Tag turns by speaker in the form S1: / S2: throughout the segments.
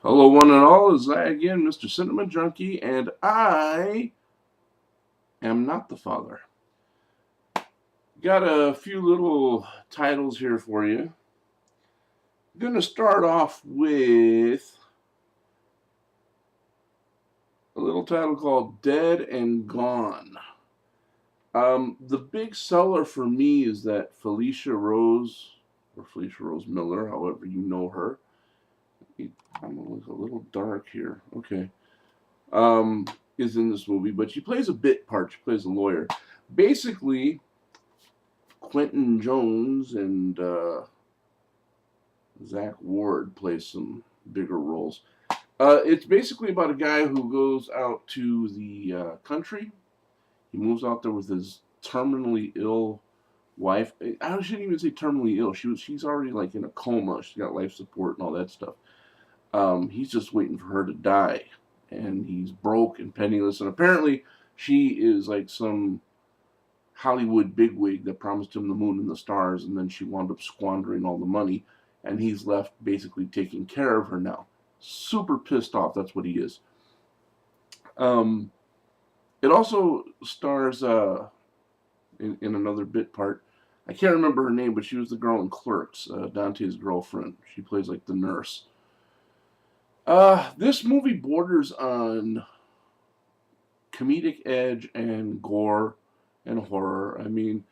S1: Hello, one and all. Is I again, Mr. Cinnamon Junkie, and I am not the father. Got a few little titles here for you. I'm going to start off with a little title called Dead and Gone. The big seller for me is that Felicia Rose, or Felicia Rose Miller, however you know her. I'm a little dark here. Okay. Is in this movie, but she plays a bit part. She plays a lawyer. Basically, Quentin Jones and Zach Ward play some bigger roles. It's basically about a guy who goes out to the country. He moves out there with his terminally ill wife. I shouldn't even say terminally ill. She's already like in a coma. She's got life support and all that stuff. He's just waiting for her to die, and he's broke and penniless. And apparently, she is like some Hollywood bigwig that promised him the moon and the stars, and then she wound up squandering all the money, and he's left basically taking care of her now. Super pissed off. That's what he is. Um, it also stars in another bit part. I can't remember her name, but she was the girl in Clerks, Dante's girlfriend. She plays like the nurse. This movie borders on comedic edge and gore and horror. I mean,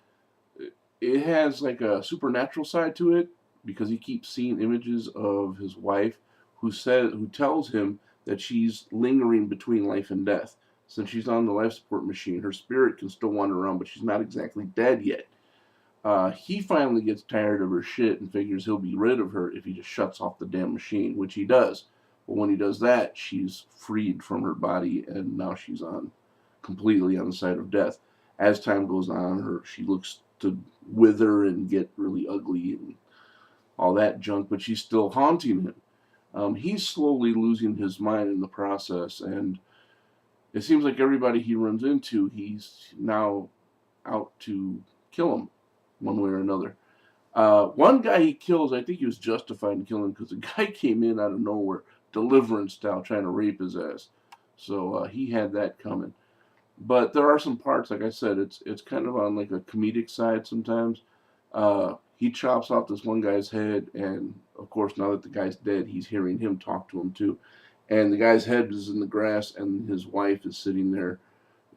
S1: it has like a supernatural side to it because he keeps seeing images of his wife who tells him that she's lingering between life and death. Since she's on the life support machine, her spirit can still wander around, but she's not exactly dead yet. He finally gets tired of her shit and figures he'll be rid of her if he just shuts off the damn machine, which he does. But when he does that, she's freed from her body, and now she's completely on the side of death. As time goes on, she looks to wither and get really ugly and all that junk, but she's still haunting him. He's slowly losing his mind in the process, and it seems like everybody he runs into, he's now out to kill him one way or another. One guy he kills, I think he was justified in killing because the guy came in out of nowhere, Deliverance style, trying to rape his ass. So he had that coming. But there are some parts, like I said, it's kind of on like a comedic side sometimes. He chops off this one guy's head, and of course, now that the guy's dead, he's hearing him talk to him too. And the guy's head is in the grass, and his wife is sitting there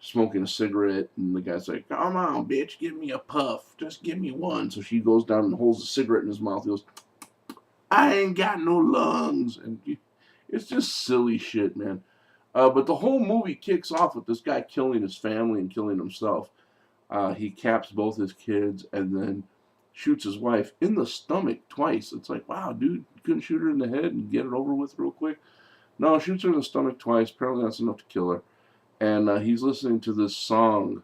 S1: smoking a cigarette, and the guy's like, "Come on, bitch, give me a puff. Just give me one." So she goes down and holds a cigarette in his mouth. He goes, "I ain't got no lungs." And it's just silly shit, man. But the whole movie kicks off with this guy killing his family and killing himself. He caps both his kids and then shoots his wife in the stomach twice. It's like, wow, dude, you couldn't shoot her in the head and get it over with real quick? No, shoots her in the stomach twice. Apparently that's enough to kill her. And he's listening to this song.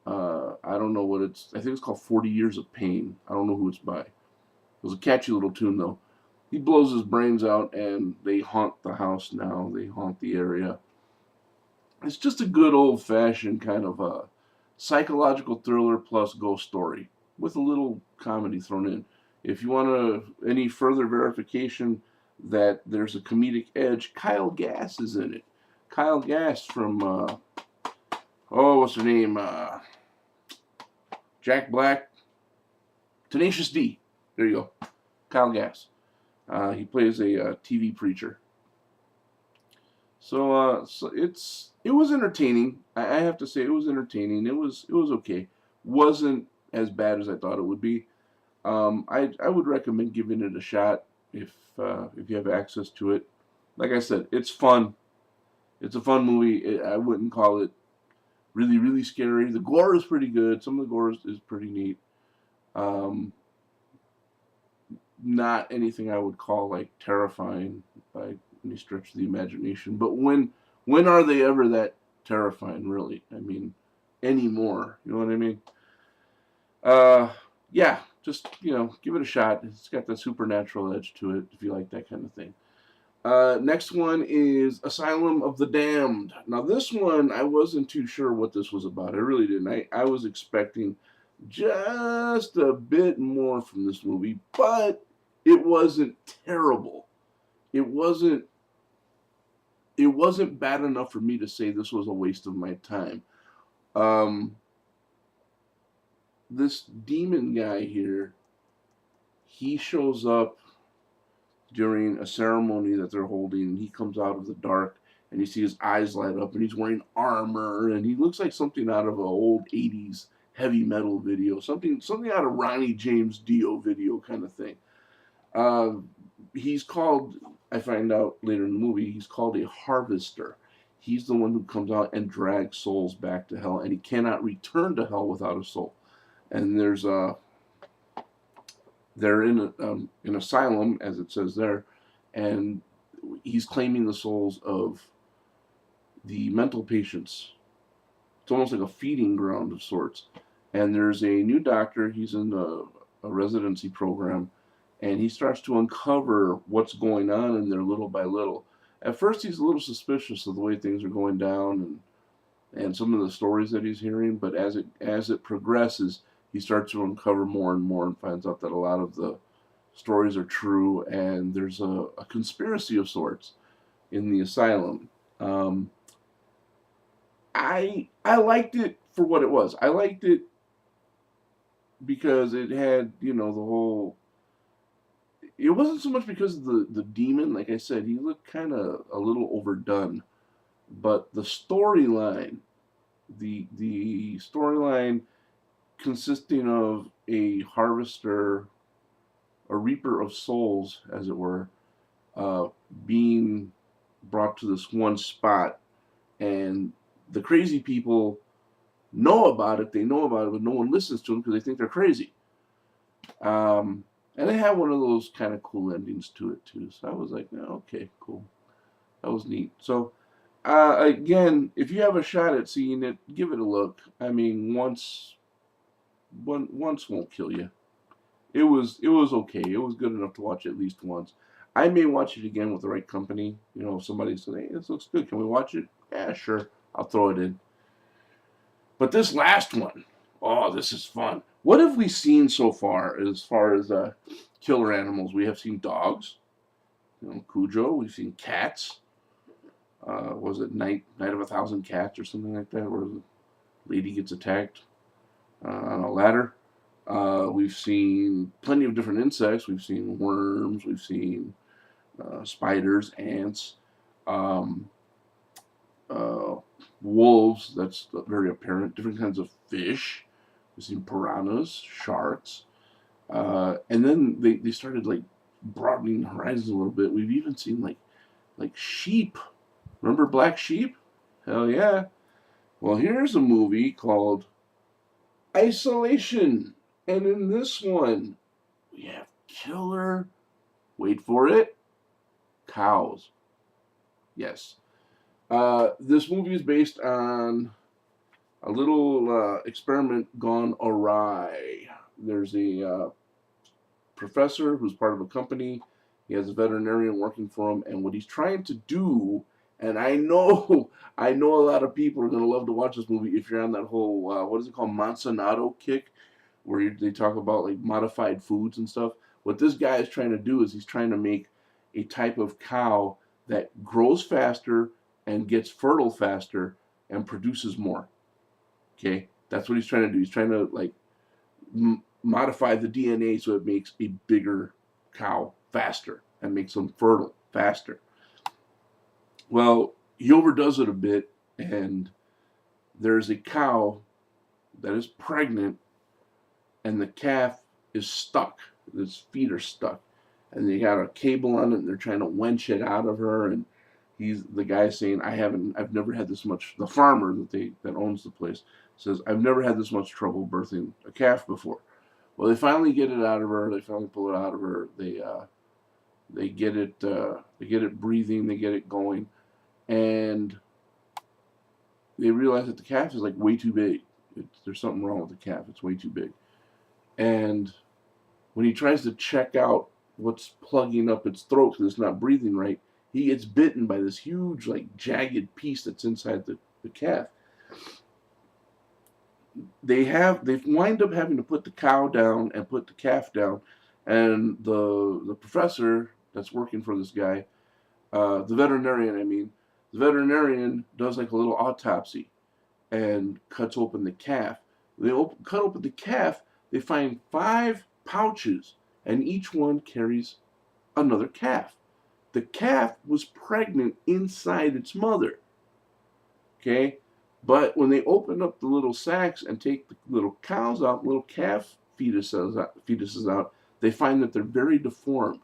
S1: I don't know what it's. I think it's called 40 Years of Pain. I don't know who it's by. It was a catchy little tune, though. He blows his brains out, and they haunt the house now. They haunt the area. It's just a good old-fashioned kind of a psychological thriller plus ghost story with a little comedy thrown in. If you want any further verification that there's a comedic edge, Kyle Gass is in it. Kyle Gass from what's her name? Jack Black, Tenacious D. There you go, Kyle Gass. He plays a TV preacher. So it was entertaining. I have to say it was entertaining. It was okay. Wasn't as bad as I thought it would be. I would recommend giving it a shot if you have access to it. Like I said, it's fun. It's a fun movie. I wouldn't call it really, really scary. The gore is pretty good. Some of the gore is pretty neat. Not anything I would call like terrifying by any stretch of the imagination. But when are they ever that terrifying, really? I mean, anymore. You know what I mean? Yeah, just give it a shot. It's got that supernatural edge to it if you like that kind of thing. Next one is Asylum of the Damned. Now, this one, I wasn't too sure what this was about. I really didn't. I was expecting just a bit more from this movie, but it wasn't terrible. It wasn't it wasn't bad enough for me to say this was a waste of my time. Um, this demon guy here, he shows up during a ceremony that they're holding, and he comes out of the dark, and you see his eyes light up, and he's wearing armor, and he looks like something out of an old 80s heavy metal video, something out of Ronnie James Dio video kind of thing. Uh, he's called, I find out later in the movie, he's called a harvester. He's the one who comes out and drags souls back to hell, and he cannot return to hell without a soul. And they're in an asylum, as it says there, and he's claiming the souls of the mental patients. It's almost like a feeding ground of sorts. And there's a new doctor. He's in a residency program, and he starts to uncover what's going on in there little by little. At first, he's a little suspicious of the way things are going down and some of the stories that he's hearing. But as it progresses, he starts to uncover more and more, and finds out that a lot of the stories are true, and there's a conspiracy of sorts in the asylum. I liked it for what it was. I liked it because it had, the whole. It wasn't so much because of the demon. Like I said, he looked kind of a little overdone, but the storyline, the storyline consisting of a harvester, a reaper of souls, as it were, being brought to this one spot, and the crazy people know about it. They know about it, but no one listens to them because they think they're crazy. And they have one of those kind of cool endings to it too. So I was like, oh, okay, cool. That was neat. So again, if you have a shot at seeing it, give it a look. I mean, once won't kill you. It was okay. It was good enough to watch at least once. I may watch it again with the right company. If somebody says, "Hey, this looks good. Can we watch it?" Yeah, sure. I'll throw it in. But this last one, oh, this is fun. What have we seen so far as killer animals? We have seen dogs, Cujo. We've seen cats. Was it Night of a Thousand Cats or something like that, where the lady gets attacked on a ladder? We've seen plenty of different insects. We've seen worms. We've seen spiders, ants, um, wolves. That's very apparent. Different kinds of fish. We've seen piranhas, sharks. And then they started like broadening the horizons a little bit. We've even seen like sheep. Remember black sheep? Hell yeah. Well, here's a movie called Isolation. And in this one, we have killer, wait for it, cows. Yes. This movie is based on a little experiment gone awry. There's a professor who's part of a company. He has a veterinarian working for him, and what he's trying to do, and I know a lot of people are going to love to watch this movie if you're on that whole, what is it called, Monsanto kick, where they talk about like modified foods and stuff. What this guy is trying to do is he's trying to make a type of cow that grows faster and gets fertile faster and produces more. Okay, that's what he's trying to do. He's trying to like modify the DNA so it makes a bigger cow faster and makes them fertile faster. Well, he overdoes it a bit, and there's a cow that is pregnant, and the calf is stuck. Its feet are stuck, and they got a cable on it, and they're trying to wench it out of her. And the guy saying, I've never had this much. The farmer that owns the place says, I've never had this much trouble birthing a calf before. Well, they finally get it out of her. They finally pull it out of her. They get it breathing. They get it going, and they realize that the calf is like way too big. There's something wrong with the calf. It's way too big. And when he tries to check out what's plugging up its throat because it's not breathing right, he gets bitten by this huge, like, jagged piece that's inside the calf. They wind up having to put the cow down and put the calf down, and the professor that's working for this guy, the veterinarian, I mean, The veterinarian does like a little autopsy and cuts open the calf. They cut open the calf, they find 5 pouches, and each one carries another calf. The calf was pregnant inside its mother. Okay? But when they open up the little sacks and take the little cows out, little calf fetuses out, they find that they're very deformed,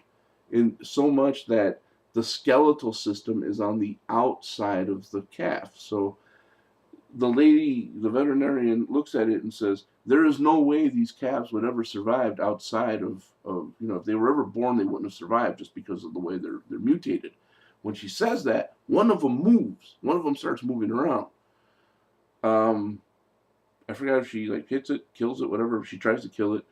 S1: in so much that the skeletal system is on the outside of the calf. So the lady, the veterinarian, looks at it and says, there is no way these calves would ever survive outside of if they were ever born, they wouldn't have survived just because of the way they're mutated. When she says that, one of them moves. One of them starts moving around. I forgot if she like hits it, kills it, whatever. She tries to kill it.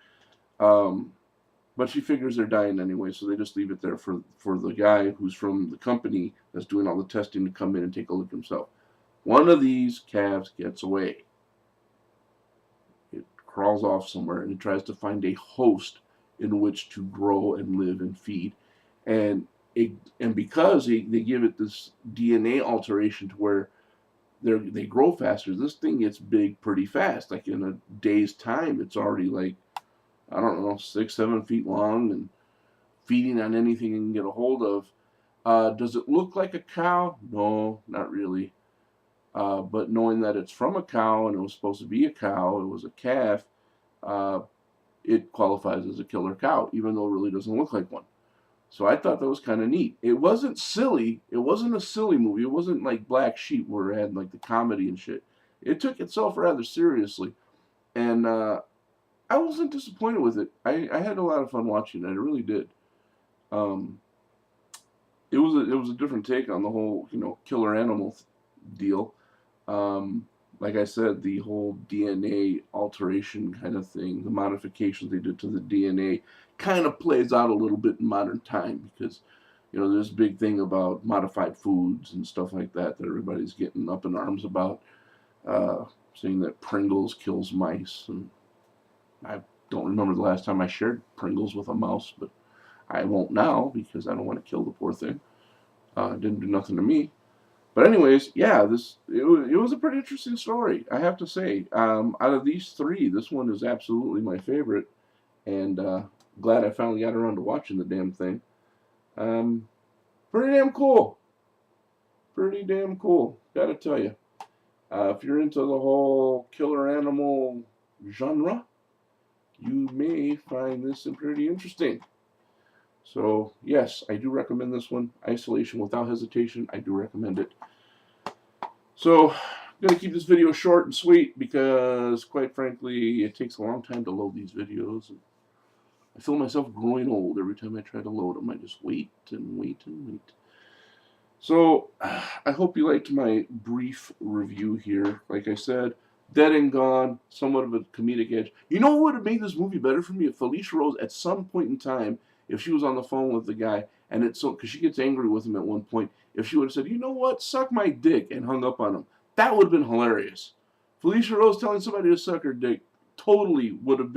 S1: But she figures they're dying anyway, so they just leave it there for the guy who's from the company that's doing all the testing to come in and take a look himself. One of these calves gets away. It crawls off somewhere and it tries to find a host in which to grow and live and feed. And because they give it this DNA alteration to where they grow faster, this thing gets big pretty fast. Like in a day's time, it's already like, I don't know, 6-7 feet long and feeding on anything it can get a hold of. Does it look like a cow? No, not really. But knowing that it's from a cow and it was supposed to be a cow, it was a calf, it qualifies as a killer cow, even though it really doesn't look like one. So I thought that was kind of neat. It wasn't silly. It wasn't a silly movie. It wasn't like Black Sheep where it had like the comedy and shit. It took itself rather seriously. And I wasn't disappointed with it. I had a lot of fun watching it. I really did. It was a different take on the whole killer animal deal. Like I said, the whole DNA alteration kind of thing, the modifications they did to the DNA, kind of plays out a little bit in modern time because there's a big thing about modified foods and stuff like that everybody's getting up in arms about, saying that Pringles kills mice, and I don't remember the last time I shared Pringles with a mouse, but I won't now because I don't want to kill the poor thing. It didn't do nothing to me. But anyways, yeah, it was a pretty interesting story, I have to say. Out of these 3, this one is absolutely my favorite, and glad I finally got around to watching the damn thing. Pretty damn cool. Pretty damn cool, gotta tell you. If you're into the whole killer animal genre, you may find this pretty interesting. So, yes, I do recommend this one. Isolation, without hesitation, I do recommend it. So, I'm going to keep this video short and sweet because, quite frankly, it takes a long time to load these videos. I feel myself growing old every time I try to load them. I just wait and wait and wait. So, I hope you liked my brief review here. Like I said, dead and gone, somewhat of a comedic edge. You know what would have made this movie better for me? If Felicia Rose, at some point in time, if she was on the phone with the guy, and it's so, because she gets angry with him at one point, if she would have said, you know what, suck my dick, and hung up on him, that would have been hilarious. Felicia Rose telling somebody to suck her dick totally would have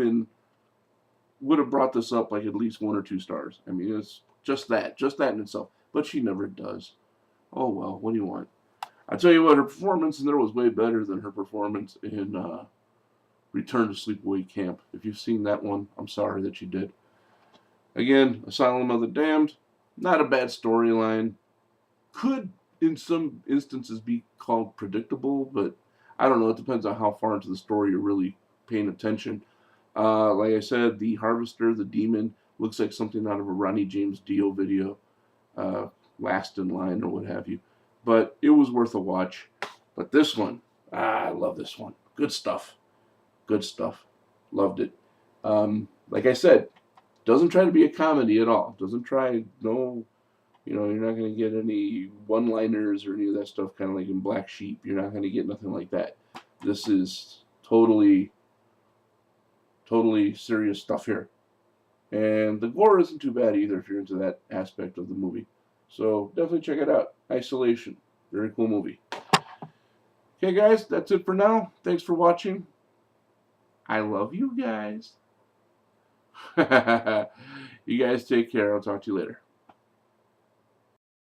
S1: brought this up like at least 1 or 2 stars. I mean, it's just that in itself. But she never does. Oh well, what do you want? I tell you what, her performance in there was way better than her performance in Return to Sleepaway Camp. If you've seen that one, I'm sorry that you did. Again, Asylum of the Damned, not a bad storyline. Could, in some instances, be called predictable, but I don't know. It depends on how far into the story you're really paying attention. Like I said, the Harvester, the demon, looks like something out of a Ronnie James Dio video, Last in Line or what have you. But it was worth a watch. But this one, I love this one. Good stuff. Good stuff. Loved it. Like I said, doesn't try to be a comedy at all. Doesn't try, no, you're not going to get any one-liners or any of that stuff, kind of like in Black Sheep. You're not going to get nothing like that. This is totally serious stuff here. And the gore isn't too bad either if you're into that aspect of the movie. So definitely check it out. Isolation. Very cool movie. Okay, guys, that's it for now. Thanks for watching. I love you guys. You guys take care. I'll talk to you later.